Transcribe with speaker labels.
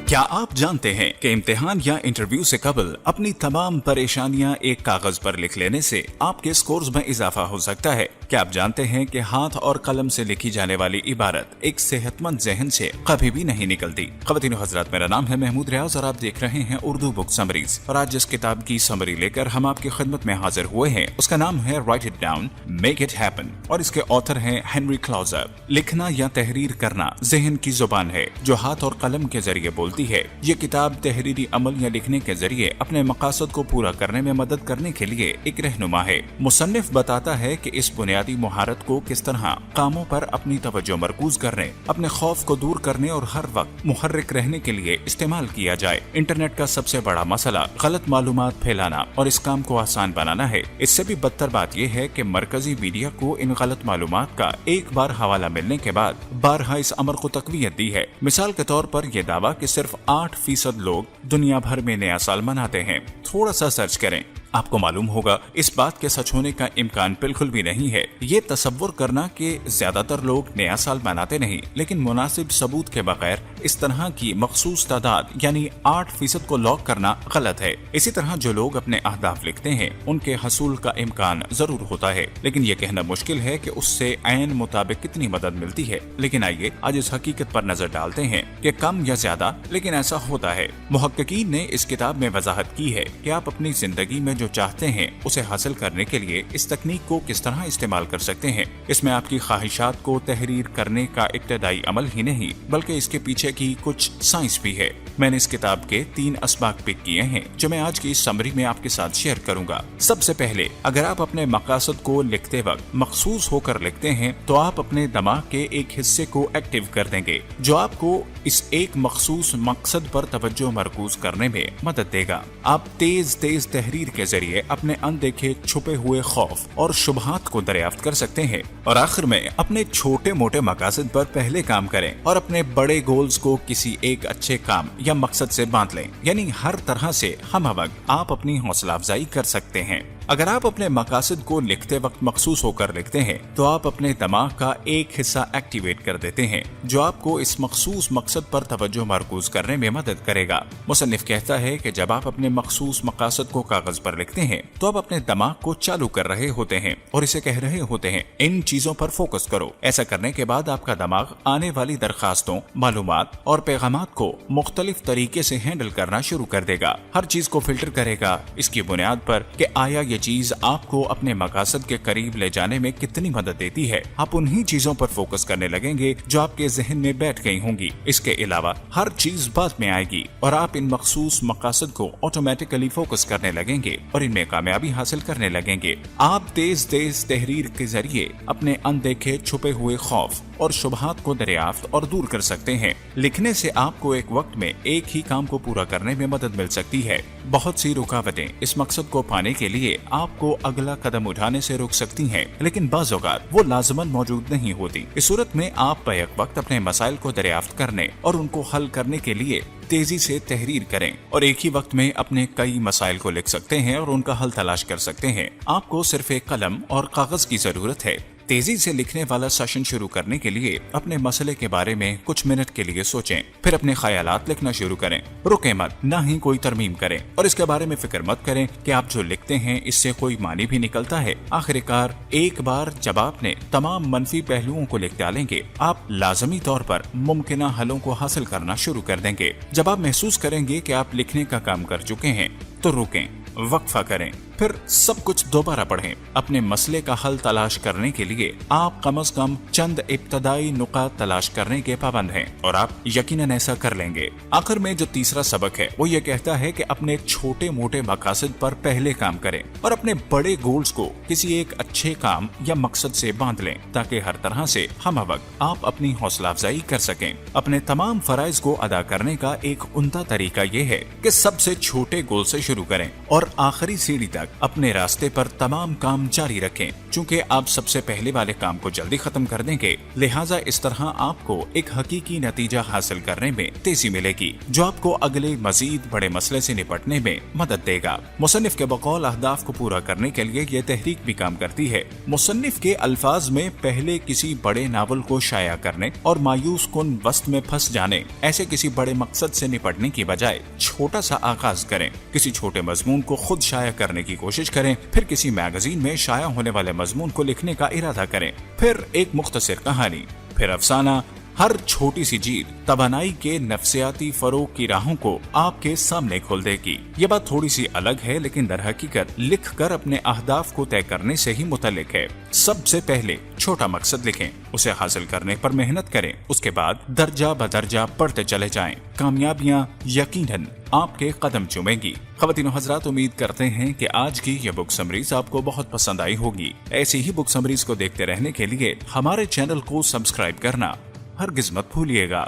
Speaker 1: क्या आप जानते हैं कि इम्तिहान या इंटरव्यू से कबल अपनी तमाम परेशानियां एक कागज पर लिख लेने से आपके स्कोर्स में इजाफा हो सकता है? क्या आप जानते हैं कि हाथ और कलम से लिखी जाने वाली इबारत एक सेहतमंद जहन से कभी भी नहीं निकलती। ख़वातीन हज़रात, मेरा नाम है महमूद रियाज और आप देख रहे हैं उर्दू बुक समरीज। और आज जिस किताब की समरी लेकर हम आपकी खिदमत में हाजिर हुए हैं उसका नाम है right it down, make it happen और इसके ऑथर हैं हेनरी क्लाउजर। लिखना या तहरीर करना जहन की जुबान है जो हाथ और कलम के जरिए बोलती है। ये किताब तहरीरी अमल या लिखने के जरिए अपने मकासद को पूरा करने में मदद करने के लिए एक रहनुमा है। मुसन्निफ बताता है कि इस बुनियादी मुहारत को किस तरह कामों पर अपनी तवज्जो मरकूज करने, अपने खौफ को दूर करने और हर वक्त मुहर्रिक रहने के लिए इस्तेमाल किया जाए। इंटरनेट का सबसे बड़ा मसला गलत मालूमात फैलाना और इस काम को आसान बनाना है। इससे भी बदतर बात यह है कि मरकजी मीडिया को इन गलत मालूमात का एक बार हवाला मिलने के बाद बारहा इस अमर को तकवीयत दी है। मिसाल के तौर पर यह दावा कि सिर्फ 8% लोग दुनिया भर में नया साल मनाते हैं। थोड़ा सा सर्च करें, आपको मालूम होगा इस बात के सच होने का इम्कान बिल्कुल भी नहीं है। ये तसव्वुर करना कि ज्यादातर लोग नया साल मनाते नहीं लेकिन मुनासिब सबूत के बगैर इस तरह की मखसूस तादाद यानी 8% को लॉक करना गलत है। इसी तरह जो लोग अपने अहदाफ लिखते हैं उनके हसूल का इम्कान जरूर होता है, लेकिन ये कहना मुश्किल है कि उससे ऐन मुताबिक कितनी मदद मिलती है। लेकिन आइए आज इस हकीकत पर नजर डालते हैं कि कम या ज्यादा लेकिन ऐसा होता है। मुहक्किकीन ने इस किताब में वजाहत की है कि आप अपनी जिंदगी में जो चाहते हैं उसे हासिल करने के लिए इस तकनीक को किस तरह इस्तेमाल कर सकते हैं। इसमें आपकी ख्वाहिशात को तहरीर करने का इब्तदाई अमल ही नहीं बल्कि इसके पीछे की कुछ साइंस भी है। मैंने इस किताब के 3 असबाक पिक किए हैं जो मैं आज की इस समरी में आपके साथ शेयर करूंगा। सबसे पहले, अगर आप अपने मकासद को लिखते वक्त मखसूस होकर लिखते हैं तो आप अपने दिमाग के एक हिस्से को एक्टिव कर देंगे जो आपको इस एक मखसूस मकसद पर तवज्जो मरकूज करने में मदद देगा। आप तेज तहरीर के जरिए अपने अनदेखे छुपे हुए खौफ और शुबहात को दरियाफ्त कर सकते हैं। और आखिर में अपने छोटे मोटे मकासद पर पहले काम करें और अपने बड़े गोल्स को किसी एक अच्छे काम या मकसद से बांध लें। यानी हर तरह से हमवक्त आप अपनी हौसला अफजाई कर सकते हैं। अगर आप अपने मकासद को लिखते वक्त मखसूस होकर लिखते हैं तो आप अपने दिमाग का एक हिस्सा एक्टिवेट कर देते हैं जो आपको इस मखसूस मकसद पर तवज्जो मरकूज करने में मदद करेगा। मुसन्निफ कहता है कि जब आप अपने मखसूस मकासद को कागज पर लिखते हैं तो आप अपने दिमाग को चालू कर रहे होते हैं और इसे कह रहे होते हैं इन चीजों पर फोकस करो। ऐसा करने के बाद आपका दिमाग आने वाली दरखास्तों, मालूमात और पैगामात को मुख्तलिफ तरीके से हैंडल करना शुरू कर देगा। हर चीज को फिल्टर करेगा इसकी बुनियाद पर कि आया ये चीज आपको अपने मकासद के करीब ले जाने में कितनी मदद देती है। आप उन्हीं चीजों पर फोकस करने लगेंगे जो आपके जहन में बैठ गई होंगी। इसके अलावा हर चीज बाद में आएगी और आप इन मखसूस मकासद को ऑटोमेटिकली फोकस करने लगेंगे और इनमें कामयाबी हासिल करने लगेंगे। आप तेज तहरीर के जरिए अपने अनदेखे छुपे हुए खौफ और शुबहात को दरियाफ्त और दूर कर सकते हैं। लिखने से आपको एक वक्त में एक ही काम को पूरा करने में मदद मिल सकती है। बहुत सी रुकावटें इस मकसद को पाने के लिए आपको अगला कदम उठाने से रोक सकती हैं, लेकिन बाज़ औक़ात वो लाज़िमन मौजूद नहीं होती। इस सूरत में आप बैक वक्त अपने मसाइल को दरियाफ्त करने और उनको हल करने के लिए तेजी से तहरीर करें और एक ही वक्त में अपने कई मसाइल को लिख सकते हैं और उनका हल तलाश कर सकते हैं। आपको सिर्फ एक कलम और कागज की जरूरत है। तेजी से लिखने वाला सेशन शुरू करने के लिए अपने मसले के बारे में कुछ मिनट के लिए सोचें, फिर अपने ख्यालात लिखना शुरू करें। रुके मत, ना ही कोई तरमीम करें और इसके बारे में फिक्र मत करें कि आप जो लिखते हैं इससे कोई मानी भी निकलता है। आखिरकार एक बार जब आपने तमाम मनफी पहलुओं को लिख डालेंगे आप लाजमी तौर पर मुमकिना हलों को हासिल करना शुरू कर देंगे। जब आप महसूस करेंगे कि आप लिखने का काम कर चुके हैं तो रुकें, वक्फा करें, फिर सब कुछ दोबारा पढ़ें। अपने मसले का हल तलाश करने के लिए आप कम से कम चंद इब्तदाई नुकात तलाश करने के पाबंद हैं और आप यकीनन ऐसा कर लेंगे। आखिर में जो तीसरा सबक है वो ये कहता है कि अपने छोटे मोटे मकासद पर पहले काम करें और अपने बड़े गोल्स को किसी एक अच्छे काम या मकसद से बांध लें ताकि हर तरह से हमवक्त आप अपनी हौसला अफजाई कर सकें। अपने तमाम फराइज को अदा करने का एक उम्दा तरीका ये है कि सबसे छोटे गोल से शुरू करें और आखिरी सीढ़ी तक तक अपने रास्ते पर तमाम काम जारी रखें। चूँकि आप सबसे पहले वाले काम को जल्दी खत्म कर देंगे, लिहाजा इस तरह आपको एक हकीकी नतीजा हासिल करने में तेजी मिलेगी, जो आपको अगले मजीद बड़े मसले से निपटने में मदद देगा। मुसन्निफ के बकौल अहदाफ को पूरा करने के लिए ये तहरीक भी काम करती है। मुसन्निफ के अल्फाज में पहले किसी बड़े नावल को शाया करने और मायूस कुन वस्त में फंस जाने, ऐसे किसी बड़े मकसद से निपटने की बजाय छोटा सा आगाज करें। किसी छोटे मजमून को खुद शाया करने की कोशिश करें, फिर किसी मैगजीन में शाया होने वाले मजमून को लिखने का इरादा करें, फिर एक मुख्तसर कहानी, फिर अफसाना। हर छोटी सी जीत तवानाई के नफ्सियाती फरोग की राहों को आपके सामने खोल देगी। ये बात थोड़ी सी अलग है, लेकिन दर हकीकत लिख कर अपने अहदाफ को तय करने से ही मुतल्लिक है। सबसे पहले छोटा मकसद लिखें, उसे हासिल करने पर मेहनत करें, उसके बाद दर्जा बदर्जा पढ़ते चले जाएं। कामयाबियां यकीनन आपके कदम चूमेंगी। ख़वातीन और हज़रात, उम्मीद करते हैं कि आज की ये बुक समरीज आपको बहुत पसंद आई होगी। ऐसी ही बुक समरीज को देखते रहने के लिए हमारे चैनल को सब्सक्राइब करना हरगिज मत भूलिएगा।